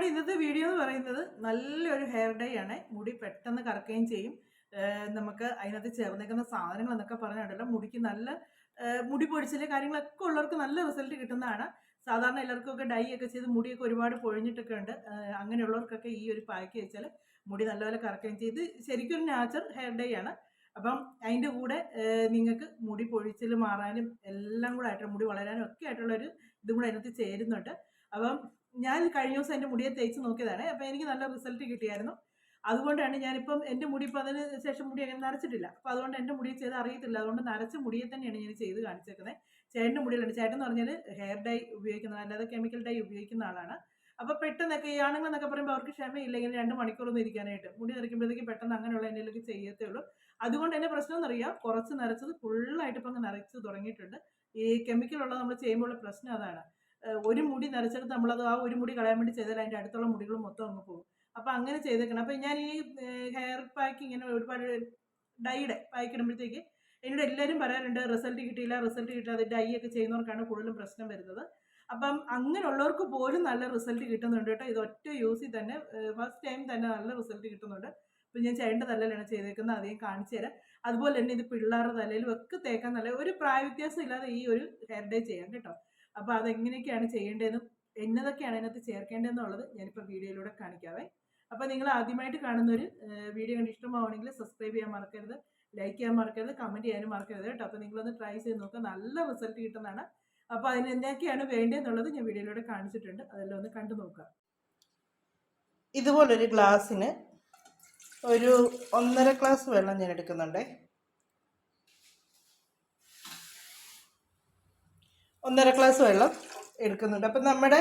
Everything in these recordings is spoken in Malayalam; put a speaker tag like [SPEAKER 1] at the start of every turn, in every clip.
[SPEAKER 1] നമ്മുടെ ഇന്നത്തെ വീഡിയോ എന്ന് പറയുന്നത് നല്ലൊരു ഹെയർ ഡൈ ആണ്. മുടി പെട്ടെന്ന് കറക്കുകയും ചെയ്യും. നമുക്ക് അതിനകത്ത് ചേർന്നേക്കുന്ന സാധനങ്ങൾ എന്നൊക്കെ പറഞ്ഞിട്ടുണ്ടല്ലോ, മുടിക്ക് നല്ല മുടി പൊഴിച്ചിലെ കാര്യങ്ങളൊക്കെ ഉള്ളവർക്ക് നല്ല റിസൾട്ട് കിട്ടുന്നതാണ്. സാധാരണ എല്ലാവർക്കൊക്കെ ഡൈ ഒക്കെ ചെയ്ത് മുടിയൊക്കെ ഒരുപാട് പൊഴിഞ്ഞിട്ടൊക്കെ ഉണ്ട്. അങ്ങനെയുള്ളവർക്കൊക്കെ ഈ ഒരു പാക്ക് വെച്ചാൽ മുടി നല്ലപോലെ കറക്കുകയും ചെയ്ത് ശരിക്കും ഒരു നാച്ചുറൽ ഹെയർ ഡൈ ആണ്. അപ്പം അതിൻ്റെ കൂടെ നിങ്ങൾക്ക് മുടി പൊഴിച്ചിൽ മാറാനും എല്ലാം കൂടെ ആയിട്ട് മുടി വളരാനും ഒക്കെ ആയിട്ടുള്ളൊരു ഇതും കൂടെ അതിനകത്ത് ചേരുന്നുണ്ട്. അപ്പം ഞാൻ കഴിഞ്ഞ ദിവസം എൻ്റെ മുടിയെ തേച്ച് നോക്കിയതാണ്. അപ്പോൾ എനിക്ക് നല്ല റിസൾട്ട് കിട്ടിയായിരുന്നു. അതുകൊണ്ടാണ് ഞാനിപ്പം എൻ്റെ മുടി ഇപ്പം അതിന് ശേഷം മുടി അങ്ങനെ നരച്ചിട്ടില്ല. അപ്പോൾ അതുകൊണ്ട് എൻ്റെ മുടിയെ ചെയ്ത് അറിയത്തില്ല. അതുകൊണ്ട് നരച്ച മുടിയെ തന്നെയാണ് ഞാൻ ചെയ്ത് കാണിച്ചേക്കുന്നത്. ചേട്ടൻ്റെ മുടിയിലുണ്ട്. ചേട്ടൻ എന്ന് പറഞ്ഞാൽ ഹെയർ ഡൈ ഉപയോഗിക്കുന്ന, അല്ലാതെ കെമിക്കൽ ഡൈ ഉപയോഗിക്കുന്ന ആളാണ്. അപ്പോൾ പെട്ടെന്നൊക്കെ ഈ ആണുങ്ങളെന്നൊക്കെ പറയുമ്പോൾ അവർക്ക് ക്ഷമയില്ല ഇങ്ങനെ 2 മണിക്കൂറൊന്നും ഇരിക്കാനായിട്ട്. മുടി നരയ്ക്കുമ്പോഴത്തേക്ക് പെട്ടെന്ന് അങ്ങനെയുള്ള എന്തെങ്കിലുമൊക്കെ ചെയ്യത്തേ ഉള്ളൂ. അതുകൊണ്ട് തന്നെ പ്രശ്നം എന്നറിയാം, കുറച്ച് നരച്ചത് ഫുള്ളായിട്ട് ഇപ്പം അങ്ങ് നരച്ച് തുടങ്ങിയിട്ടുണ്ട്. ഈ കെമിക്കലുള്ള നമ്മൾ ചെയ്യുമ്പോഴുള്ള പ്രശ്നം അതാണ്. ഒരു മുടി നരച്ചെടുത്ത് നമ്മളത് ആ ഒരു മുടി കളയാൻ വേണ്ടി ചെയ്താൽ അതിൻ്റെ അടുത്തുള്ള മുടികൾ മൊത്തം അങ്ങ് പോകും. അപ്പോൾ അങ്ങനെ ചെയ്തേക്കണം. അപ്പോൾ ഞാൻ ഈ ഹെയർ പാക്ക് ഇങ്ങനെ ഒരുപാട് ഡൈയുടെ പാക്ക് ഇടുമ്പോഴത്തേക്ക് എന്നോട് എല്ലാവരും പറയാറുണ്ട് റിസൾട്ട് കിട്ടിയില്ല, റിസൾട്ട് കിട്ടാതെ ഡൈ ഒക്കെ ചെയ്യുന്നവർക്കാണ് കൂടുതലും പ്രശ്നം വരുന്നത്. അപ്പം അങ്ങനെയുള്ളവർക്ക് പോലും നല്ല റിസൾട്ട് കിട്ടുന്നുണ്ട് കേട്ടോ. ഇത് ഒറ്റ യൂസിൽ തന്നെ ഫസ്റ്റ് ടൈം തന്നെ നല്ല റിസൾട്ട് കിട്ടുന്നുണ്ട്. ഇപ്പം ഞാൻ ചേട്ടൻ്റെ തലയിലാണ് ചെയ്തേക്കുന്നത്, അധികം കാണിച്ചു തരാം. അതുപോലെ തന്നെ ഇത് പിള്ളേരുടെ തലയിലും ഒക്കെ തേക്കാൻ നല്ല ഒരു പ്രായ വ്യത്യാസം ഇല്ലാതെ ഈ ഒരു ഹെയർ ഡൈ ചെയ്യാം കേട്ടോ. അപ്പോൾ അതെങ്ങനെയൊക്കെയാണ് ചെയ്യേണ്ടതെന്നും എന്നതൊക്കെയാണ് അതിനകത്ത് ചേർക്കേണ്ടതെന്നുള്ളത് ഞാനിപ്പോൾ വീഡിയോയിലൂടെ കാണിക്കാവേ. അപ്പോൾ നിങ്ങൾ ആദ്യമായിട്ട് കാണുന്നൊരു വീഡിയോ കണ്ട് ഇഷ്ടമാവണമെങ്കിൽ സബ്സ്ക്രൈബ് ചെയ്യാൻ മറക്കരുത്, ലൈക്ക് ചെയ്യാൻ മറക്കരുത്, കമൻറ്റ് ചെയ്യാനും മറക്കരുത് കേട്ടോ. അപ്പോൾ നിങ്ങളൊന്ന് ട്രൈ ചെയ്ത് നോക്കുക, നല്ല റിസൾട്ട് കിട്ടുന്നതാണ്. അപ്പോൾ അതിന് എന്തൊക്കെയാണ് വേണ്ടതെന്നുള്ളത് ഞാൻ വീഡിയോയിലൂടെ കാണിച്ചിട്ടുണ്ട്, അതെല്ലാം ഒന്ന് കണ്ടു നോക്കുക. ഇതുപോലൊരു ഗ്ലാസ്സിന് ഒരു 1.5 ഗ്ലാസ് വെള്ളം ഞാൻ എടുക്കുന്നുണ്ട്. 1.5 ഗ്ലാസ് വെള്ളം എടുക്കുന്നുണ്ട്. അപ്പം നമ്മുടെ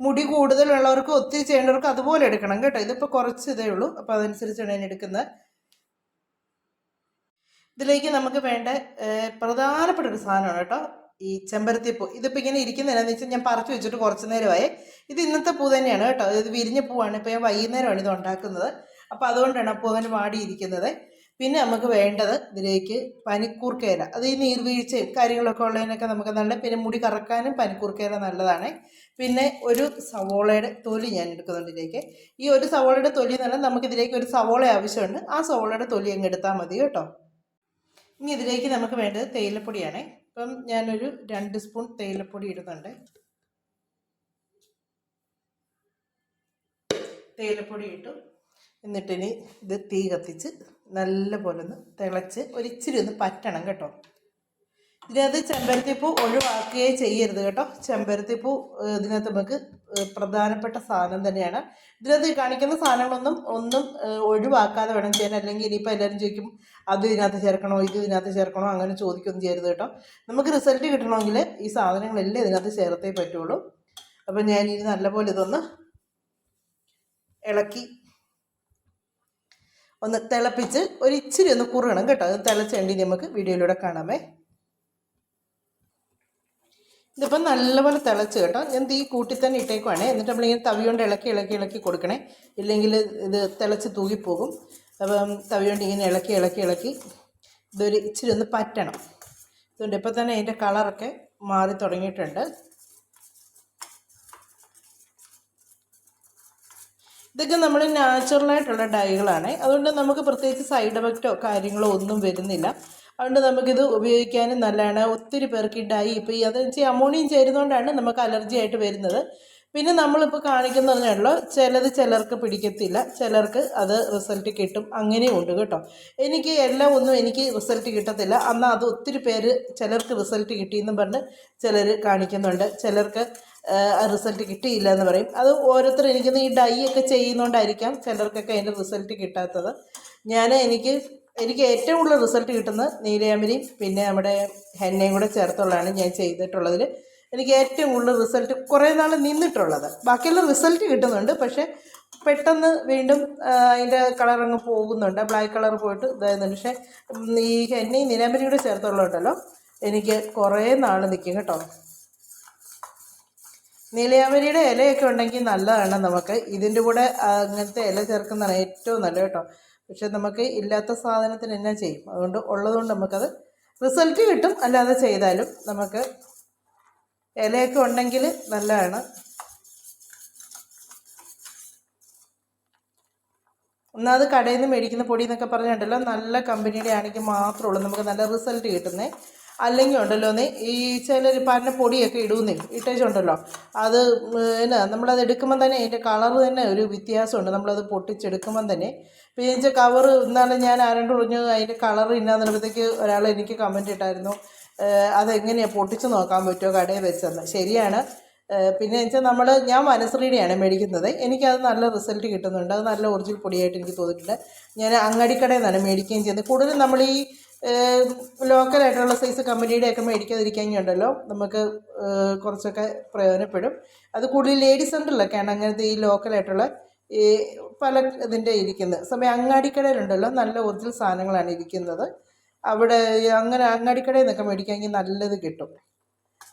[SPEAKER 1] മുടി കൂടുതലുള്ളവർക്ക് ഒത്തിരി ചെയ്യേണ്ടവർക്ക് അതുപോലെ എടുക്കണം കേട്ടോ. ഇതിപ്പോൾ കുറച്ച് ഇതേ ഉള്ളൂ, അപ്പോൾ അതനുസരിച്ചാണ് ഞാൻ എടുക്കുന്നത്. ഇതിലേക്ക് നമുക്ക് വേണ്ട പ്രധാനപ്പെട്ട ഒരു സാധനമാണ് കേട്ടോ, ഈ ചെമ്പരത്തിപ്പൂ. ഇതിപ്പോൾ ഇങ്ങനെ ഇരിക്കുന്നതിനാന്ന് വെച്ചാൽ ഞാൻ പറിച്ചു വെച്ചിട്ട് കുറച്ച് നേരമായി. ഇത് ഇന്നത്തെ പൂ തന്നെയാണ് കേട്ടോ, ഇത് വിരിഞ്ഞ പൂവാണ്. ഇപ്പോൾ ഞാൻ വൈകുന്നേരമാണ് ഇത് ഉണ്ടാക്കുന്നത്, അപ്പോൾ അതുകൊണ്ടാണ് ആ പൂ അങ്ങനെ വാടിയിരിക്കുന്നത്. പിന്നെ നമുക്ക് വേണ്ടത് ഇതിലേക്ക് പനിക്കൂർക്കയില. അത് ഈ നീർവീഴ്ചയും കാര്യങ്ങളൊക്കെ ഉള്ളതിനൊക്കെ നമുക്ക് നല്ല, പിന്നെ മുടി കറക്കാനും പനിക്കൂർക്കയില നല്ലതാണ്. പിന്നെ ഒരു സവോളയുടെ തൊലി ഞാൻ എടുക്കുന്നുണ്ട് ഇതിലേക്ക്. ഈ ഒരു സവോളയുടെ തൊലി എന്ന് പറഞ്ഞാൽ നമുക്കിതിലേക്ക് ഒരു സവോള ആവശ്യമുണ്ട്. ആ സവോളയുടെ തൊലി അങ്ങ് എടുത്താൽ മതി കേട്ടോ. ഇനി ഇതിലേക്ക് നമുക്ക് വേണ്ടത് തേയിലപ്പൊടിയാണ്. ഇപ്പം ഞാനൊരു 2 സ്പൂൺ തേയിലപ്പൊടി ഇടുന്നുണ്ട്. തേയിലപ്പൊടി ഇട്ടു. എന്നിട്ടിനി ഇത് തീ കത്തിച്ച് നല്ലപോലെ ഒന്ന് തിളച്ച് ഒരിച്ചിരി ഒന്ന് പറ്റണം കേട്ടോ. ഇതിനകത്ത് ചെമ്പരത്തിപ്പൂ ഒഴിവാക്കുകയേ ചെയ്യരുത് കേട്ടോ. ചെമ്പരത്തിപ്പൂ ഇതിനകത്ത് നമുക്ക് പ്രധാനപ്പെട്ട സാധനം തന്നെയാണ്. ഇതിനകത്ത് കാണിക്കുന്ന സാധനങ്ങളൊന്നും ഒഴിവാക്കാതെ വേണം ചെയ്യാൻ. അല്ലെങ്കിൽ ഇനിയിപ്പോൾ എല്ലാവരും ചോദിക്കും അത് ഇതിനകത്ത് ചേർക്കണോ, ഇത് ഇതിനകത്ത് ചേർക്കണോ, അങ്ങനെ ചോദിക്കൊന്നും ചെയ്യരുത് കേട്ടോ. നമുക്ക് റിസൾട്ട് കിട്ടണമെങ്കിൽ ഈ സാധനങ്ങളെല്ലാം ഇതിനകത്ത് ചേർത്തേ പറ്റുള്ളൂ. അപ്പം ഞാനിത് നല്ലപോലെ ഇതൊന്ന് ഇളക്കി ഒന്ന് തിളപ്പിച്ച് ഒരിച്ചിരി ഒന്ന് കുറുകണം കേട്ടോ. അത് തിളച്ചേണ്ടി നമുക്ക് വീഡിയോയിലൂടെ കാണാമേ. ഇതിപ്പം നല്ലപോലെ തിളച്ച് കേട്ടോ. ഞാൻ തീ കൂട്ടി തന്നെ ഇട്ടേക്കുവാണേ. എന്നിട്ട് നമ്മളിങ്ങനെ തവി കൊണ്ട് ഇളക്കി കൊടുക്കണേ, ഇല്ലെങ്കിൽ ഇത് തിളച്ച് തൂകിപ്പോകും. അപ്പം തവി കൊണ്ട് ഇങ്ങനെ ഇളക്കി ഇതൊരു ഇച്ചിരി ഒന്ന് പറ്റണം. അതുകൊണ്ട് ഇപ്പം തന്നെ അതിൻ്റെ കളറൊക്കെ മാറി തുടങ്ങിയിട്ടുണ്ട്. ഇതൊക്കെ നമ്മൾ നാച്ചുറലായിട്ടുള്ള ഡൈകളാണ്. അതുകൊണ്ട് നമുക്ക് പ്രത്യേകിച്ച് സൈഡ് എഫക്റ്റോ കാര്യങ്ങളോ ഒന്നും വരുന്നില്ല. അതുകൊണ്ട് നമുക്കിത് ഉപയോഗിക്കാനും നല്ലതാണ്. ഒത്തിരി പേർക്ക് ഈ ഡൈ ഇപ്പോൾ ഈ അതെന്ന് വെച്ചാൽ അമോണിയം ചേരുന്നതുകൊണ്ടാണ് നമുക്ക് അലർജി ആയിട്ട് വരുന്നത്. പിന്നെ നമ്മളിപ്പോൾ കാണിക്കുന്നതാണല്ലോ, ചിലർക്ക് പിടിക്കത്തില്ല, ചിലർക്ക് അത് റിസൾട്ട് കിട്ടും, അങ്ങനെയും ഉണ്ട് കേട്ടോ. എനിക്ക് എനിക്ക് റിസൾട്ട് കിട്ടത്തില്ല. എന്നാൽ അത് ഒത്തിരി പേര് ചിലർക്ക് റിസൾട്ട് കിട്ടിയെന്നും പറഞ്ഞ് ചിലർ കാണിക്കുന്നുണ്ട്, ചിലർക്ക് റിസൾട്ട് കിട്ടിയില്ല എന്ന് പറയും. അത് ഓരോരുത്തർ എനിക്കൊന്ന് ഈ ഡൈ ഒക്കെ ചെയ്യുന്നതുകൊണ്ടായിരിക്കാം ചിലർക്കൊക്കെ അതിൻ്റെ റിസൾട്ട് കിട്ടാത്തത്. എനിക്ക് ഏറ്റവും കൂടുതൽ റിസൾട്ട് കിട്ടുന്നത് നീലയാമ്പരിയും പിന്നെ നമ്മുടെ ഹെന്നയും കൂടെ ചേർത്തുള്ളതാണ് ഞാൻ ചെയ്തിട്ടുള്ളതിൽ. എനിക്ക് ഏറ്റവും കൂടുതൽ റിസൾട്ട് കുറേ നാൾ നിന്നിട്ടുള്ളത്. ബാക്കിയുള്ള റിസൾട്ട് കിട്ടുന്നുണ്ട്, പക്ഷേ പെട്ടെന്ന് വീണ്ടും അതിൻ്റെ കളറങ്ങ് പോകുന്നുണ്ട്, ബ്ലാക്ക് കളർ പോയിട്ട് ഇതായിരുന്നുണ്ട്. പക്ഷേ ഈ ഹെന്നയും നീലാമ്പരിയും കൂടെ ചേർത്തുള്ളതുണ്ടല്ലോ, എനിക്ക് കുറേ നാൾ നിൽക്കും കേട്ടോ. നീലയാമ്പരിയുടെ ഇലയൊക്കെ ഉണ്ടെങ്കിൽ നല്ലതാണ് നമുക്ക്. ഇതിൻ്റെ കൂടെ അങ്ങനത്തെ ഇല ചേർക്കുന്നതാണ് ഏറ്റവും നല്ലത് കേട്ടോ. പക്ഷെ നമുക്ക് ഇല്ലാത്ത സാധനത്തിന് എന്നാ ചെയ്യും? അതുകൊണ്ട് ഉള്ളതുകൊണ്ട് നമുക്കത് റിസൾട്ട് കിട്ടും. അല്ലാതെ ചെയ്താലും നമുക്ക് ഇലയൊക്കെ ഉണ്ടെങ്കിൽ നല്ലതാണ്. ഒന്നാമത് കടയിൽ നിന്ന് മേടിക്കുന്ന പൊടി എന്നൊക്കെ പറഞ്ഞിട്ടുണ്ടല്ലോ, നല്ല കമ്പനിയുടെ ആണെങ്കിൽ മാത്രമേ ഉള്ളൂ നമുക്ക് നല്ല റിസൾട്ട് കിട്ടുന്നത്. അല്ലെങ്കിൽ ഉണ്ടല്ലോ ഈ ചിലർ പറഞ്ഞ പൊടിയൊക്കെ ഇട്ടേച്ചുണ്ടല്ലോ, അത് എന്നാ നമ്മളത് എടുക്കുമ്പം തന്നെ അതിൻ്റെ കളർ തന്നെ ഒരു വ്യത്യാസമുണ്ട്. നമ്മളത് പൊട്ടിച്ചെടുക്കുമ്പം തന്നെ പിന്നെ കവർ എന്നാലും ഞാൻ ആരോട് പറഞ്ഞു അതിൻ്റെ കളർ ഇന്നാന്നുള്ളപ്പോഴത്തേക്ക് ഒരാൾ എനിക്ക് കമൻറ്റ് ഇട്ടായിരുന്നു, അതെങ്ങനെയാണ് പൊട്ടിച്ച് നോക്കാൻ പറ്റുമോ കടയിൽ വെച്ചെന്ന്. ശരിയാണ്. പിന്നെ വെച്ചാൽ ഞാൻ വനശ്രീയുടെയാണ് മേടിക്കുന്നത്. എനിക്കത് നല്ല റിസൾട്ട് കിട്ടുന്നുണ്ട്. അത് നല്ല ഒറിജിനൽ പൊടിയായിട്ട് എനിക്ക് തോന്നിയിട്ടുണ്ട്. ഞാൻ അങ്ങാടിക്കടയിൽ നിന്നാണ് മേടിക്കുകയും ചെയ്യുന്നത്. കൂടുതലും നമ്മൾ ഈ ലോക്കലായിട്ടുള്ള സൈസ് കമ്പനിയുടെയൊക്കെ മേടിക്കാതിരിക്കുകയുണ്ടല്ലോ, നമുക്ക് കുറച്ചൊക്കെ പ്രയോജനപ്പെടും. അത് കൂടുതൽ ലേഡീസ് സെൻ്ററിലൊക്കെയാണ് അങ്ങനത്തെ ഈ ലോക്കലായിട്ടുള്ള ഈ പല ഇതിൻ്റെ ഇരിക്കുന്നത്. സമയം അങ്ങാടിക്കടയിലുണ്ടല്ലോ നല്ല ഒറിജിനൽ സാധനങ്ങളാണ് ഇരിക്കുന്നത്. അവിടെ അങ്ങനെ അങ്ങാടിക്കടയിൽ നിന്നൊക്കെ മേടിക്കുകയെങ്കിൽ നല്ലത് കിട്ടും.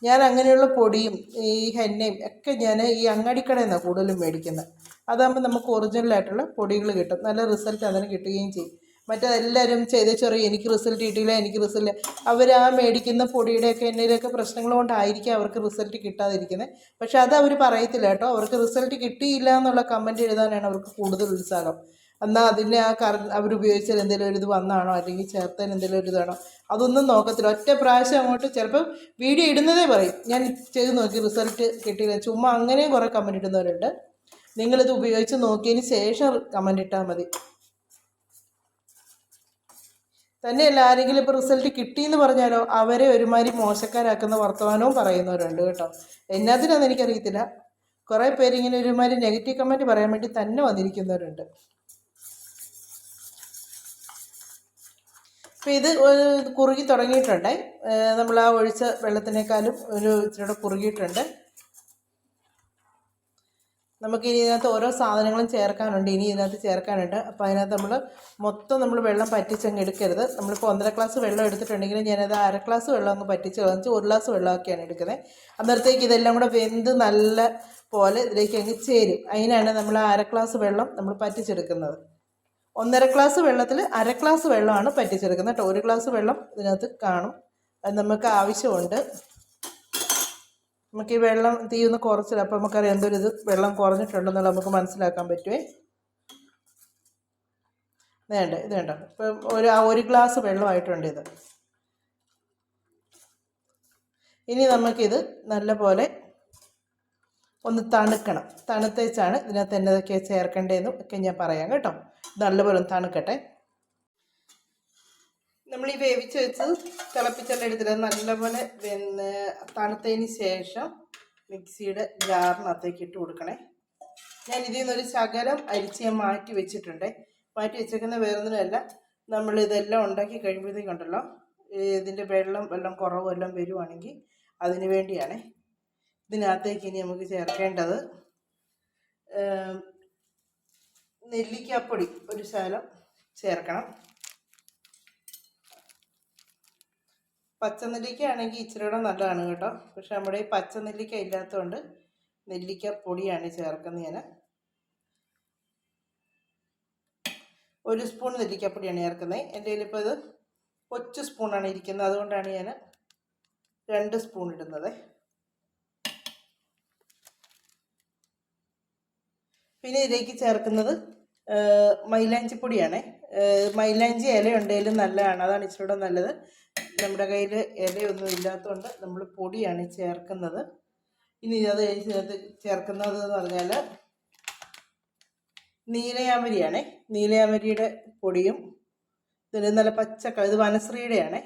[SPEAKER 1] ഞാൻ അങ്ങനെയുള്ള പൊടിയും ഈ ഹെന്നയും ഒക്കെ ഞാൻ ഈ അങ്ങാടിക്കടയിൽ നിന്നാണ് കൂടുതലും മേടിക്കുന്നത്. അതാകുമ്പോൾ നമുക്ക് ഒറിജിനലായിട്ടുള്ള പൊടികൾ കിട്ടും, നല്ല റിസൾട്ട് അതിന് കിട്ടുകയും ചെയ്യും. മറ്റെല്ലാവരും ചെറിയ എനിക്ക് റിസൾട്ട് കിട്ടിയില്ല, എനിക്ക് റിസൾട്ട്, അവർ ആ മേടിക്കുന്ന പൊടിയുടെയൊക്കെ എണ്ണയിലൊക്കെ പ്രശ്നങ്ങൾ കൊണ്ടായിരിക്കും അവർക്ക് റിസൾട്ട് കിട്ടാതിരിക്കുന്നത്. പക്ഷെ അത് അവർ പറയത്തില്ല കേട്ടോ. അവർക്ക് റിസൾട്ട് കിട്ടിയില്ല എന്നുള്ള കമൻറ്റ് എഴുതാനാണ് അവർക്ക് കൂടുതൽ ഉത്സാഹം. എന്നാൽ അതിൻ്റെ അവരുപയോഗിച്ചാൽ എന്തെങ്കിലും ഒരു ഇത് വന്നാണോ അല്ലെങ്കിൽ ചേർത്തതിന് എന്തെങ്കിലും ഒരു ഇതാണോ അതൊന്നും നോക്കത്തില്ല. ഒറ്റ പ്രാവശ്യം അങ്ങോട്ട് ചിലപ്പം വീഡിയോ ഇടുന്നതേ പറയും ഞാൻ ചെയ്ത് നോക്കി റിസൾട്ട് കിട്ടിയില്ല. ചുമ്മാ അങ്ങനെയും കുറേ കമൻറ്റ് ഇടുന്നവരുണ്ട്. നിങ്ങളിത് ഉപയോഗിച്ച് നോക്കിയതിന് ശേഷം കമൻറ്റ് ഇട്ടാൽ മതി. തന്നെയല്ല, ആരെങ്കിലും ഇപ്പോൾ റിസൾട്ട് കിട്ടിയെന്ന് പറഞ്ഞാലോ അവരെ ഒരുമാതിരി മോശക്കാരാക്കുന്ന വർത്തമാനവും പറയുന്നവരുണ്ട് കേട്ടോ. എന്നാത്തിനാന്ന് എനിക്കറിയത്തില്ല. കുറേ പേരിങ്ങനെ ഒരുമാതിരി നെഗറ്റീവ് കമൻറ്റ് പറയാൻ വേണ്ടി തന്നെ വന്നിരിക്കുന്നവരുണ്ട്. അപ്പോൾ ഇത് കുറുകി തുടങ്ങിയിട്ടുണ്ട്. നമ്മൾ ആ ഒഴിച്ച വെള്ളത്തിനേക്കാളും ഒരു ഇച്ചിരി കുറുകിയിട്ടുണ്ട്. നമുക്കിനി ഇതിനകത്ത് ഓരോ സാധനങ്ങളും ചേർക്കാനുണ്ട്. ഇതിനകത്ത് ചേർക്കാനുണ്ട്. അപ്പോൾ അതിനകത്ത് നമ്മൾ വെള്ളം പറ്റിച്ചങ്ങ് എടുക്കരുത്. നമ്മളിപ്പോൾ 1.5 ഗ്ലാസ് വെള്ളം എടുത്തിട്ടുണ്ടെങ്കിൽ ഞാനത് 1/2 ഗ്ലാസ് വെള്ളം അങ്ങ് പറ്റിച്ച് കളഞ്ഞ് 1 ഗ്ലാസ് വെള്ളമൊക്കെയാണ് എടുക്കുന്നത്. അന്നേരത്തേക്ക് ഇതെല്ലാം കൂടെ വെന്ത് നല്ല പോലെ ഇതിലേക്ക് അങ്ങ് ചേരും. അതിനാണ് നമ്മൾ 1/2 ഗ്ലാസ് വെള്ളം നമ്മൾ പറ്റിച്ചെടുക്കുന്നത്. 1.5 ഗ്ലാസ് വെള്ളത്തിൽ 1/2 ഗ്ലാസ് വെള്ളമാണ് പറ്റിച്ചെടുക്കുന്നത് കേട്ടോ. 1 ഗ്ലാസ് വെള്ളം ഇതിനകത്ത് കാണും. അത് നമുക്ക് ആവശ്യമുണ്ട്. നമുക്ക് ഈ വെള്ളം തീ ഒന്ന് കുറച്ചില്ല. അപ്പോൾ നമുക്കറിയാം എന്തൊരു ഇത് വെള്ളം കുറഞ്ഞിട്ടുണ്ടെന്നുള്ള നമുക്ക് മനസ്സിലാക്കാൻ പറ്റുമേ. ഇത് വേണ്ട ഇപ്പം 1 ഗ്ലാസ് വെള്ളമായിട്ടുണ്ട് ഇത്. ഇനി നമുക്കിത് നല്ലപോലെ ഒന്ന് തണുക്കണം. തണുത്തേച്ചാണ് ഇതിനകത്ത് എന്നതൊക്കെയാണ് ചേർക്കേണ്ടതെന്നും ഒക്കെ ഞാൻ പറയാം കേട്ടോ. നല്ലപോലെ ഒന്ന് തണുക്കട്ടെ. നമ്മൾ ഈ വേവിച്ച് വെച്ച് തിളപ്പിച്ചെല്ലാം എടുത്തിട്ട് നല്ലപോലെ തണുത്തതിന് ശേഷം മിക്സിയുടെ ജാറിനകത്തേക്ക് ഇട്ട് കൊടുക്കണേ. ഞാൻ ഇതിൽ നിന്നൊരു ശകലം അരിച്ച് ഞാൻ മാറ്റി വെച്ചിട്ടുണ്ട്. മാറ്റി വെച്ചേക്കുന്ന വേറൊന്നിനുമല്ല, നമ്മളിതെല്ലാം ഉണ്ടാക്കി കഴിയുമ്പോഴത്തേക്കുണ്ടല്ലോ ഇതിൻ്റെ വെള്ളം കുറവെല്ലാം വരുവാണെങ്കിൽ അതിന് വേണ്ടിയാണ്. ഇതിനകത്തേക്ക് ഇനി നമുക്ക് ചേർക്കേണ്ടത് നെല്ലിക്കാപ്പൊടി ഒരു ശകലം ചേർക്കണം. പച്ചനെല്ലിക്ക ആണെങ്കിൽ ഇച്ചിരി കൂടെ നല്ലതാണ് കേട്ടോ. പക്ഷെ നമ്മുടെ ഈ പച്ചനെല്ലിക്ക ഇല്ലാത്തതുകൊണ്ട് നെല്ലിക്കപ്പൊടിയാണ് ചേർക്കുന്നത്. ഞാൻ 1 സ്പൂൺ നെല്ലിക്കപ്പൊടിയാണ് ചേർക്കുന്നത്. എൻ്റെ കയ്യിലിപ്പോൾ ഇത് കൊച്ചു സ്പൂണാണ് ഇരിക്കുന്നത്, അതുകൊണ്ടാണ് ഞാൻ 2 സ്പൂൺ ഇടുന്നത്. പിന്നെ ഇതിലേക്ക് ചേർക്കുന്നത് മൈലാഞ്ചിപ്പൊടിയാണ്. മൈലാഞ്ചി ഇല ഉണ്ടെങ്കിലും നല്ലതാണ്, അതാണ് ഇച്ചിരി കൂടെ നല്ലത്. നമ്മുടെ കയ്യിൽ ഇലയൊന്നും ഇല്ലാത്തതുകൊണ്ട് നമ്മൾ പൊടിയാണ് ചേർക്കുന്നത്. ഇനി അത് കഴിഞ്ഞ് ചേർക്കുന്നത് എന്ന് പറഞ്ഞാൽ നീലയാമരിയാണ്. നീലയാമരിയുടെ പൊടിയും ഇതിന് നല്ല ഇത് വനശ്രീയുടെയാണ്,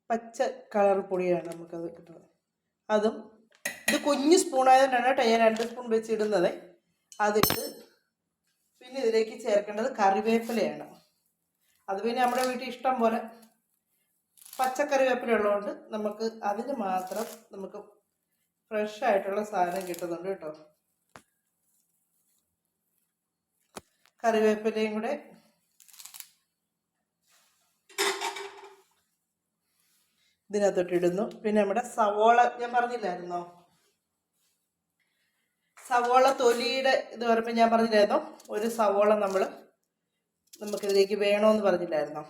[SPEAKER 1] പച്ച കളർ പൊടിയാണ് നമുക്കത് കിട്ടുന്നത്. അതും ഇത് കുഞ്ഞു സ്പൂണായതുകൊണ്ടാണ് കേട്ടോ ഞാൻ 2 സ്പൂൺ വെച്ച് ഇടുന്നത്. അതിട്ട് പിന്നെ ഇതിലേക്ക് ചേർക്കേണ്ടത് കറിവേപ്പിലയാണ്. അത് പിന്നെ നമ്മുടെ വീട്ടിൽ ഇഷ്ടം പോലെ പച്ചക്കറിവേപ്പില ഉള്ളതുകൊണ്ട് നമുക്ക് അതിന് മാത്രം നമുക്ക് ഫ്രഷ് ആയിട്ടുള്ള സാധനം കിട്ടുന്നുണ്ട് കേട്ടോ. കറിവേപ്പിലയും കൂടെ ഇതിനകത്തോട്ടിടുന്നു. പിന്നെ നമ്മുടെ സവോള ഞാൻ പറഞ്ഞില്ലായിരുന്നോ, സവോള തൊലിയുടെ ഇത് പറയുമ്പോൾ ഞാൻ പറഞ്ഞില്ലായിരുന്നോ, ഒരു സവോള നമുക്കിതിലേക്ക് വേണമെന്ന് പറഞ്ഞില്ലായിരുന്നോ.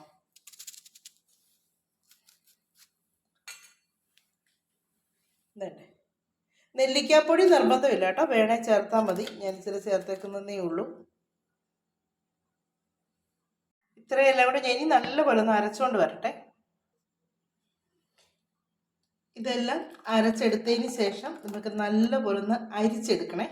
[SPEAKER 1] ഇതന്നെ നെല്ലിക്കാപ്പൊടി നിർബന്ധമില്ല കേട്ടോ, വേണേ ചേർത്താൽ മതി. ഞാൻ ഇച്ചിരി ചേർത്തേക്കുന്നതേ ഉള്ളൂ. ഇത്രയെല്ലാം കൂടെ ഞാൻ ഇനി നല്ലപോലെ ഒന്ന് അരച്ചുകൊണ്ട് വരട്ടെ. ഇതെല്ലാം അരച്ചെടുത്തതിന് ശേഷം നമുക്ക് നല്ലപോലെ ഒന്ന് അരിച്ചെടുക്കണേ.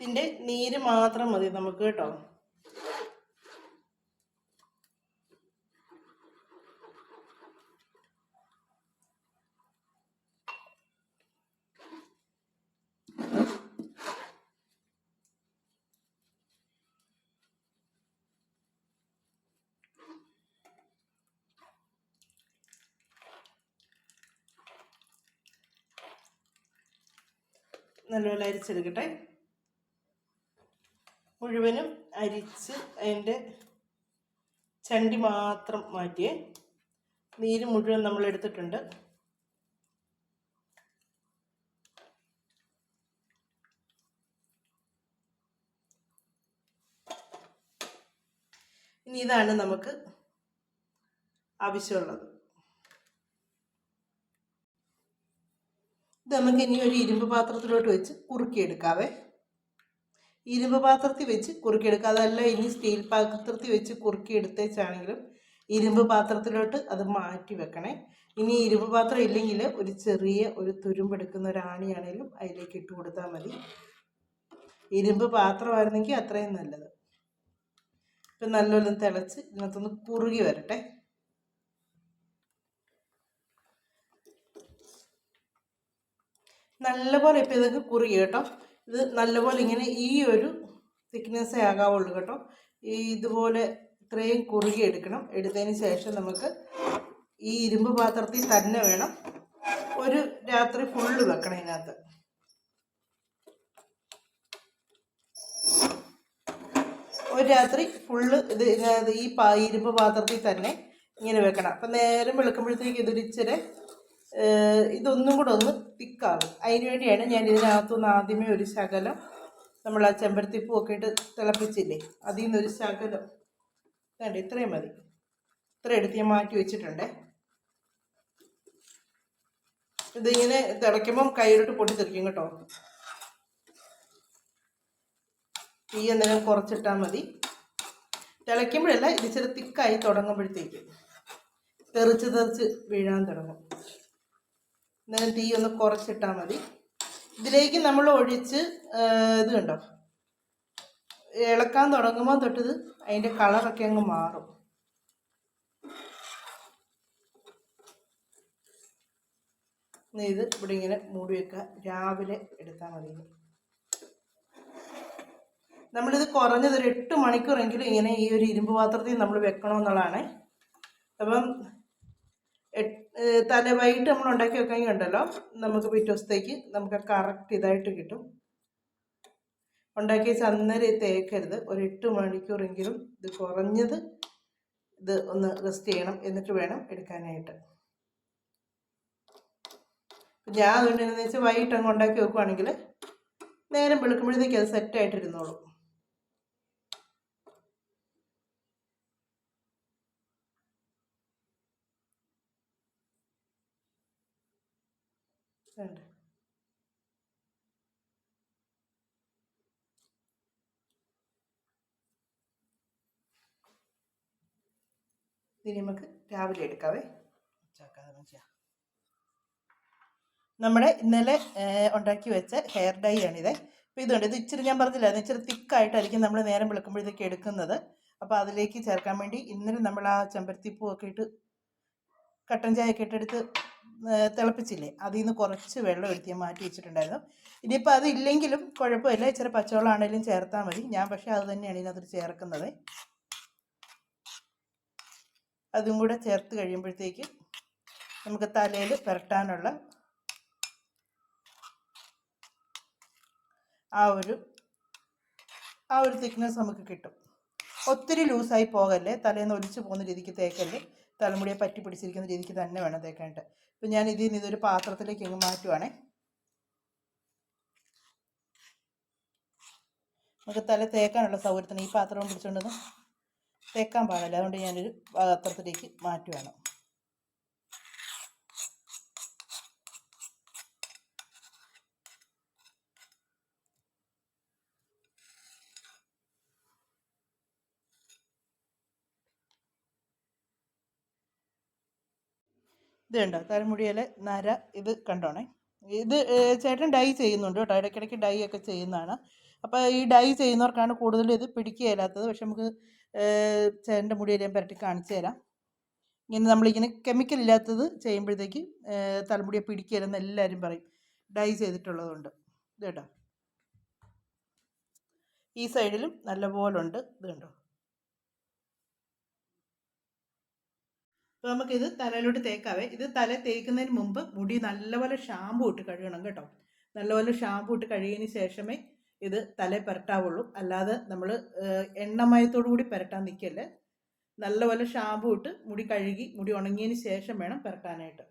[SPEAKER 1] ഇതിൻ്റെ നീര് മാത്രം മതി നമുക്ക് കേട്ടോ. നല്ലപോലെ അരിച്ചെടുക്കട്ടെ. മുഴുവനും അരിച്ച് അതിൻ്റെ ചണ്ടി മാത്രം മാറ്റിയേ. നീര് മുഴുവൻ നമ്മൾ എടുത്തിട്ടുണ്ട്. ഇനി ഇതാണ് നമുക്ക് ആവശ്യമുള്ളത്. ഇത് നമുക്ക് ഇനി ഒരു ഇരുമ്പ് പാത്രത്തിലോട്ട് വെച്ച് കുറുക്കിയെടുക്കാവേ. ഇരുമ്പ് പാത്രത്തിൽ വെച്ച് കുറുക്കിയെടുക്കുക. അതല്ല ഇനി സ്റ്റീൽ പാത്രത്തിൽ വെച്ച് കുറുക്കിയെടുത്തേച്ചാണെങ്കിലും ഇരുമ്പ് പാത്രത്തിലോട്ട് അത് മാറ്റി വെക്കണേ. ഇനി ഇരുമ്പ് പാത്രം ഇല്ലെങ്കിൽ ഒരു ചെറിയ ഒരു തുരുമ്പെടുക്കുന്ന ഒരു ആണിയാണെങ്കിലും അതിലേക്ക് ഇട്ട് കൊടുത്താൽ മതി. ഇരുമ്പ് പാത്രമായിരുന്നെങ്കിൽ അത്രയും നല്ലത്. ഇപ്പം നല്ലപോലെ തിളച്ച് ഇതിനകത്തൊന്ന് കുറുകി വരട്ടെ. നല്ലപോലെ ഇപ്പം ഇതൊക്കെ കുറുകി കേട്ടോ. ഇത് നല്ലപോലെ ഇങ്ങനെ ഈ ഒരു തിക്നെസ്സേ ആകാവുള്ളൂ കേട്ടോ. ഇതുപോലെ ഇത്രയും കുറുകി എടുക്കണം. എടുത്തതിന് ശേഷം നമുക്ക് ഈ ഇരുമ്പ് പാത്രത്തിൽ തന്നെ വേണം ഒരു രാത്രി ഫുള്ള് വെക്കണം. ഇതിനകത്ത് ഒരു രാത്രി ഫുള്ള് ഇത് ഈ ഇരുമ്പ് പാത്രത്തിൽ തന്നെ ഇങ്ങനെ വെക്കണം. അപ്പം നേരം വെളുക്കുമ്പോഴത്തേക്ക് ഇതൊരിച്ചിരി ഇതൊന്നും കൂടെ ഒന്ന് തിക്കാകും. അതിന് വേണ്ടിയാണ് ഞാൻ ഇതിനകത്തുനിന്ന് ആദ്യമേ ഒരു ശകലം നമ്മൾ ആ ചെമ്പരത്തിപ്പൂവൊക്കെ ഇട്ട് തിളപ്പിച്ചില്ലേ, അതിൽ നിന്നൊരു ശകലം വേണ്ട, ഇത്രയും മതി. ഇത്ര എടുത്ത് ഞാൻ മാറ്റി വെച്ചിട്ടുണ്ട്. ഇതിങ്ങനെ തിളയ്ക്കുമ്പം കയ്യിലോട്ട് പൊട്ടിത്തെറിക്കും കേട്ടോ. തീ എന്തെങ്കിലും കുറച്ചിട്ടാൽ മതി. തിളയ്ക്കുമ്പോഴല്ല, ഇത് ഇച്ചിരി തിക്കായി തുടങ്ങുമ്പോഴത്തേക്ക് തെറിച്ച് വീഴാൻ തുടങ്ങും. എന്നാലും തീ ഒന്ന് കുറച്ചിട്ടാൽ മതി. ഇതിലേക്ക് നമ്മൾ ഒഴിച്ച് ഇത് കണ്ടോ, ഇളക്കാൻ തുടങ്ങുമ്പോൾ തൊട്ടിത് അതിൻ്റെ കളറൊക്കെ അങ്ങ് മാറും. ഇത് ഇവിടെ ഇങ്ങനെ മൂടി വെക്കുക. രാവിലെ എടുത്താൽ മതി. നമ്മളിത് കുറഞ്ഞത് ഒരു 8 മണിക്കൂറെങ്കിലും ഇങ്ങനെ ഈ ഒരു ഇരുമ്പ് പാത്രത്തിൽ നമ്മൾ വെക്കണമെന്നുള്ളതാണ്. അപ്പം വൈകിട്ട് നമ്മൾ ഉണ്ടാക്കി വെക്കുകയെങ്കിൽ ഉണ്ടല്ലോ, നമുക്ക് പിറ്റേ ദിവസത്തേക്ക് നമുക്ക് കറക്റ്റ് ഇതായിട്ട് കിട്ടും. ഉണ്ടാക്കി വെച്ച് അന്നേരം തേക്കരുത്. ഒരു 8 മണിക്കൂറെങ്കിലും ഇത് കുറഞ്ഞത് ഇത് ഒന്ന് റെസ്റ്റ് ചെയ്യണം. എന്നിട്ട് വേണം എടുക്കാനായിട്ട്. ഞാൻ അതുകൊണ്ട് എന്താണെന്ന് വെച്ചാൽ വൈകിട്ട് അങ്ങ് ഉണ്ടാക്കി വെക്കുവാണെങ്കിൽ നേരം വെളുക്കുമ്പോഴത്തേക്ക് അത് സെറ്റായിട്ടിരുന്നോളും. വേണ്ട, ഇനി നമുക്ക് രാവിലെ എടുക്കാവേ. നമ്മുടെ ഇന്നലെ ഉണ്ടാക്കി വെച്ച ഹെയർ ഡൈ ആണിത്. അപ്പോൾ ഇതുണ്ട്, ഇത് ഇച്ചിരി ഞാൻ പറഞ്ഞില്ലായിരുന്നു, ഇച്ചിരി തിക്കായിട്ടായിരിക്കും നമ്മൾ നേരം വിളക്കുമ്പോഴത്തേക്ക് എടുക്കുന്നത്. അപ്പോൾ അതിലേക്ക് ചേർക്കാൻ വേണ്ടി ഇന്നലെ നമ്മൾ ആ ചെമ്പരത്തിപ്പൂവൊക്കെ ഇട്ട് കട്ടൻ ചായയൊക്കെ ഇട്ടെടുത്ത് തിളപ്പിച്ചില്ലേ, അതിൽ നിന്ന് കുറച്ച് വെള്ളം എടുത്ത് ഞാൻ മാറ്റി വെച്ചിട്ടുണ്ടായിരുന്നു. ഇനിയിപ്പോൾ അതില്ലെങ്കിലും കുഴപ്പമില്ല, ഇച്ചിരി പച്ചവെള്ളമാണെങ്കിലും ചേർത്താൽ മതി. ഞാൻ പക്ഷേ അത് തന്നെയാണ് ഇതിനകത്ത് ചേർക്കുന്നത്. അതും കൂടെ ചേർത്ത് കഴിയുമ്പോഴത്തേക്ക് നമുക്ക് തലയിൽ പുരട്ടാനുള്ള ആ ഒരു തിക്നെസ് നമുക്ക് കിട്ടും. ഒത്തിരി ലൂസായി പോകല്ലേ, തലേന്ന് ഒലിച്ച് പോകുന്ന രീതിക്ക് തേക്കല്ലേ, തലമുടിയെ പറ്റി പിടിച്ചിരിക്കുന്ന രീതിക്ക് തന്നെ വേണം തേക്കാനായിട്ട്. ഇപ്പം ഞാൻ ഇതിൽ നിന്ന് ഇതൊരു പാത്രത്തിലേക്ക് അങ്ങ് മാറ്റുവാണേ. നമുക്ക് തല തേക്കാനുള്ള സൗകര്യത്തിന് ഈ പാത്രം പിടിച്ചുകൊണ്ടൊന്നും തേക്കാൻ പാടില്ല. അതുകൊണ്ട് ഞാനൊരു പാത്രത്തിലേക്ക് മാറ്റുവാണ്. ഇത് കണ്ടോ തലമുടിയിലെ നര, ഇത് കണ്ടോണേ. ഇത് ചേട്ടൻ ഡൈ ചെയ്യുന്നുണ്ട് കേട്ടോ, ഇടയ്ക്കിടയ്ക്ക് ഡൈ ഒക്കെ ചെയ്യുന്നതാണ്. അപ്പോൾ ഈ ഡൈ ചെയ്യുന്നവർക്കാണ് കൂടുതലും ഇത് പിടിക്കുകയില്ലാത്തത്. പക്ഷെ നമുക്ക് ചേട്ടൻ്റെ മുടിയിൽ ഞാൻ പുരട്ടി കാണിച്ചു തരാം. ഇങ്ങനെ നമ്മളിങ്ങനെ കെമിക്കൽ ഇല്ലാത്തത് ചെയ്യുമ്പോഴത്തേക്ക് തലമുടിയെ പിടിക്കുകയില്ലെന്ന് എല്ലാവരും പറയും, ഡൈ ചെയ്തിട്ടുള്ളതുകൊണ്ട്. ഇത് കേട്ടോ, ഈ സൈഡിലും നല്ലപോലെ ഉണ്ട്. ഇത് കണ്ടോ. അപ്പോൾ നമുക്കിത് തലയിലോട്ട് തേക്കാവേ. ഇത് തല തേക്കുന്നതിന് മുമ്പ് മുടി നല്ലപോലെ ഷാമ്പു ഇട്ട് കഴുകണം കേട്ടോ. നല്ലപോലെ ഷാമ്പു ഇട്ട് കഴുകിയതിന് ശേഷമേ ഇത് തല പുരട്ടാവുള്ളൂ. അല്ലാതെ നമ്മൾ എണ്ണമയത്തോടു കൂടി പുരട്ടാൻ നിൽക്കല്ലേ. നല്ലപോലെ ഷാമ്പു ഇട്ട് മുടി കഴുകി മുടി ഉണങ്ങിയതിന് ശേഷം വേണം പുരട്ടാനായിട്ട്.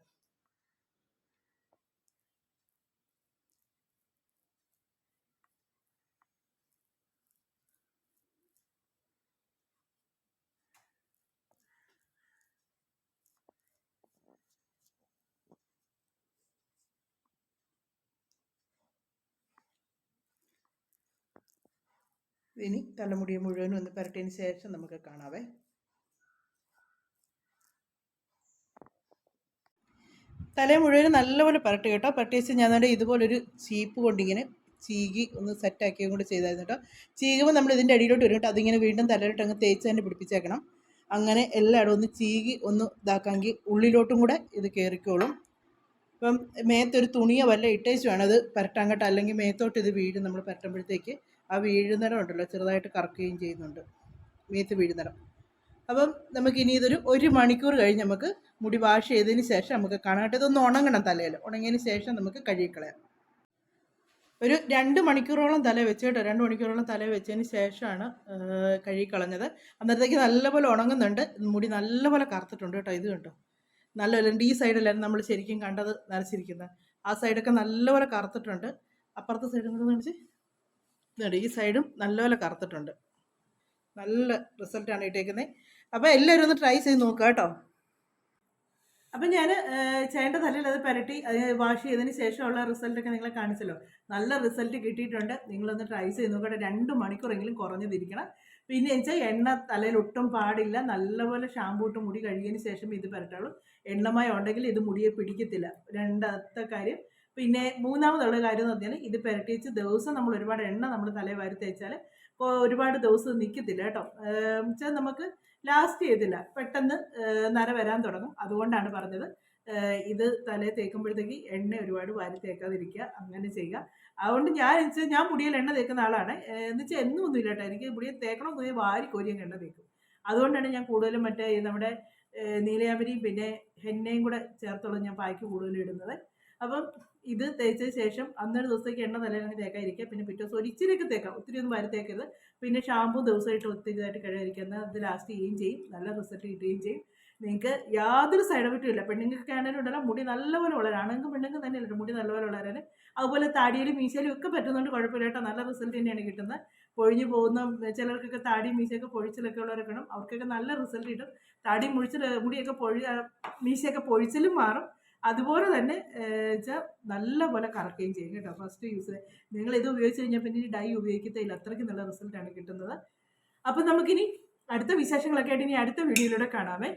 [SPEAKER 1] ഇനി തലമുടിയെ മുഴുവനും ഒന്ന് പുരട്ടിയതിന് ശേഷം നമുക്ക് കാണാവേ. തലയെ മുഴുവനും നല്ലപോലെ പുരട്ടി കേട്ടോ. പുരട്ടി വെച്ച് ഞാൻ ഇതുപോലൊരു ചീപ്പ് കൊണ്ടിങ്ങനെ ചീകി ഒന്ന് സെറ്റാക്കിയും കൂടെ ചെയ്തായിരുന്നു കേട്ടോ. ചീകുമ്പോൾ നമ്മൾ ഇതിൻ്റെ അടിയിലോട്ട് വരും കേട്ടോ. അതിങ്ങനെ വീണ്ടും തലയിലോട്ട് അങ്ങ് തേച്ച് തന്നെ പിടിപ്പിച്ചേക്കണം. അങ്ങനെ എല്ലായിടും ഒന്ന് ചീകി ഒന്ന് ഇതാക്കാമെങ്കിൽ ഉള്ളിലോട്ടും കൂടെ ഇത് കയറിക്കോളും. ഇപ്പം മേത്തൊരു തുണിയോ വല്ല ഇട്ടേച്ച് വേണം അത് പുരട്ടാൻ കേട്ടോ. അല്ലെങ്കിൽ മേത്തോട്ട് ഇത് വീഴും. നമ്മൾ പുരട്ടുമ്പോഴത്തേക്ക് ആ വീഴുന്നിടം ഉണ്ടല്ലോ ചെറുതായിട്ട് കറക്കുകയും ചെയ്യുന്നുണ്ട്, മേത്ത് വീഴുന്നിടം. അപ്പം നമുക്കിനി ഇതൊരു 1 മണിക്കൂർ കഴിഞ്ഞ് നമുക്ക് മുടി വാഷ് ചെയ്തതിന് ശേഷം നമുക്ക് കാണാം കേട്ടോ. ഇതൊന്ന് ഉണങ്ങണം തലയിൽ. ഉണങ്ങിയതിന് ശേഷം നമുക്ക് കഴുകിക്കളയാം. ഒരു 2 മണിക്കൂറോളം തല വെച്ച് കേട്ടോ. 2 മണിക്കൂറോളം തല വെച്ചതിന് ശേഷമാണ് കഴുകിക്കളഞ്ഞത്. അന്നേരത്തേക്ക് നല്ലപോലെ ഉണങ്ങുന്നുണ്ട്. മുടി നല്ലപോലെ കറുത്തിട്ടുണ്ട് കേട്ടോ. ഇത് കണ്ടോ, നല്ലപോലെ. ഈ സൈഡിലായിരുന്നു നമ്മൾ ശരിക്കും കണ്ടത് നരച്ചിരിക്കുന്നത്. ആ സൈഡൊക്കെ നല്ലപോലെ കറുത്തിട്ടുണ്ട്. അപ്പുറത്തെ സൈഡും കൂടെ കാണിച്ച്. ഇതുണ്ട്, ഈ സൈഡും നല്ലപോലെ കറുത്തിട്ടുണ്ട്. നല്ല റിസൾട്ടാണ് ഇട്ടേക്കുന്നത്. അപ്പോൾ എല്ലാവരും ഒന്ന് ട്രൈ ചെയ്ത് നോക്കുക കേട്ടോ. അപ്പം ഞാൻ ചേട്ടൻ്റെ തലയിൽ അത് പുരട്ടി അത് വാഷ് ചെയ്തതിന് ശേഷമുള്ള റിസൾട്ടൊക്കെ നിങ്ങളെ കാണിച്ചല്ലോ. നല്ല റിസൾട്ട് കിട്ടിയിട്ടുണ്ട്. നിങ്ങളൊന്ന് ട്രൈ ചെയ്ത് നോക്കട്ടെ. 2 മണിക്കൂറെങ്കിലും കുറഞ്ഞതിരിക്കണം. പിന്നെ വെച്ചാൽ എണ്ണ തലയിൽ ഒട്ടും പാടില്ല. നല്ലപോലെ ഷാമ്പൂ ഇട്ട് മുടി കഴുകിയതിന് ശേഷം ഇത് പുരട്ടുള്ളൂ. എണ്ണമയം ഉണ്ടെങ്കിൽ ഇത് മുടിയെ പിടിക്കത്തില്ല. രണ്ടാമത്തെ കാര്യം. പിന്നെ മൂന്നാമതുള്ള കാര്യം എന്ന് പറഞ്ഞാൽ ഇത് പുരട്ടിച്ച് ദിവസം നമ്മൾ ഒരുപാട് എണ്ണ നമ്മൾ തലയിൽ വാരി തേച്ചാൽ ഒരുപാട് ദിവസം നിൽക്കത്തില്ല കേട്ടോ. വെച്ചാൽ നമുക്ക് ലാസ്റ്റ് ചെയ്തില്ല, പെട്ടെന്ന് നര വരാൻ തുടങ്ങും. അതുകൊണ്ടാണ് പറഞ്ഞത് ഇത് തലയിൽ തേക്കുമ്പോഴത്തേക്ക് എണ്ണ ഒരുപാട് വാരി തേക്കാതിരിക്കുക, അങ്ങനെ ചെയ്യുക. അതുകൊണ്ട് ഞാൻ മുടിയിൽ എണ്ണ തേക്കുന്ന ആളാണ്. എന്ന് വെച്ചാൽ എന്നും ഒന്നുമില്ല കേട്ടോ. എനിക്ക് മുടിയിൽ തേക്കണമെന്ന് വാരി കോരിയും എണ്ണ തേക്കും. അതുകൊണ്ടാണ് ഞാൻ കൂടുതലും മറ്റേ നമ്മുടെ നീലയാമ്പരിയും പിന്നെ ഹെന്നയും കൂടെ ചേർത്തുള്ള ഞാൻ പായ്ക്ക് കൂടുതലും ഇടുന്നത്. അപ്പം ഇത് തേച്ചതിന് ശേഷം അന്നൊരു ദിവസത്തേക്ക് എണ്ണ തലയിലങ്ങ് തേക്കാതിരിക്കുക. പിന്നെ പിറ്റേ ദിവസം ഒരു ഇച്ചിരിയൊക്കെ തേക്കാം, ഒത്തിരി ഒന്നും വാരി തേക്കരുത്. പിന്നെ ഷാമ്പൂ ദിവസമായിട്ട് ഒത്തിരിയായിട്ട് കഴുകാതിരിക്കുക. അത് ലാസ്റ്റ് ചെയ്യുകയും ചെയ്യും, നല്ല റിസൾട്ട് കിട്ടുകയും ചെയ്യും. നിങ്ങൾക്ക് യാതൊരു സൈഡ് എഫക്റ്റും ഇല്ല. പെണ്ണുങ്ങൾക്ക് ആണെങ്കിലും ഉണ്ടല്ലോ മുടി നല്ലപോലെ വളരാൻ, ആണെങ്കിൽ പെണ്ണുങ്ങൾക്ക് തന്നെയല്ല മുടി നല്ലപോലെ വളരാൻ. അതുപോലെ താടിയിലും മീശയിലും ഒക്കെ പറ്റുന്നുണ്ട്, കുഴപ്പമില്ല കേട്ടോ. നല്ല റിസൾട്ട് തന്നെയാണ് കിട്ടുന്നത്. പൊഴിഞ്ഞു പോകുന്ന ചിലർക്കൊക്കെ താടി മീശയൊക്കെ പൊഴിച്ചിലൊക്കെ ഉള്ളവരൊക്കെ വേണം, അവർക്കൊക്കെ നല്ല റിസൾട്ട് കിട്ടും. താടി മുഴിച്ചിൽ മുടിയൊക്കെ മീശയൊക്കെ പൊഴിച്ചിലും മാറും. അതുപോലെ തന്നെ വെച്ചാൽ നല്ല പോലെ കറക്കുകയും ചെയ്യും കേട്ടോ. ഫസ്റ്റ് യൂസ് നിങ്ങൾ ഇത് ഉപയോഗിച്ച് കഴിഞ്ഞാൽ പിന്നെ ഡൈ ഉപയോഗിക്കത്തില്ല, അത്രയ്ക്ക് നല്ല റിസൾട്ടാണ് കിട്ടുന്നത്. അപ്പം നമുക്കിനി അടുത്ത വിശേഷങ്ങളൊക്കെ ആയിട്ട് ഇനി അടുത്ത വീഡിയോയിലൂടെ കാണാമേ.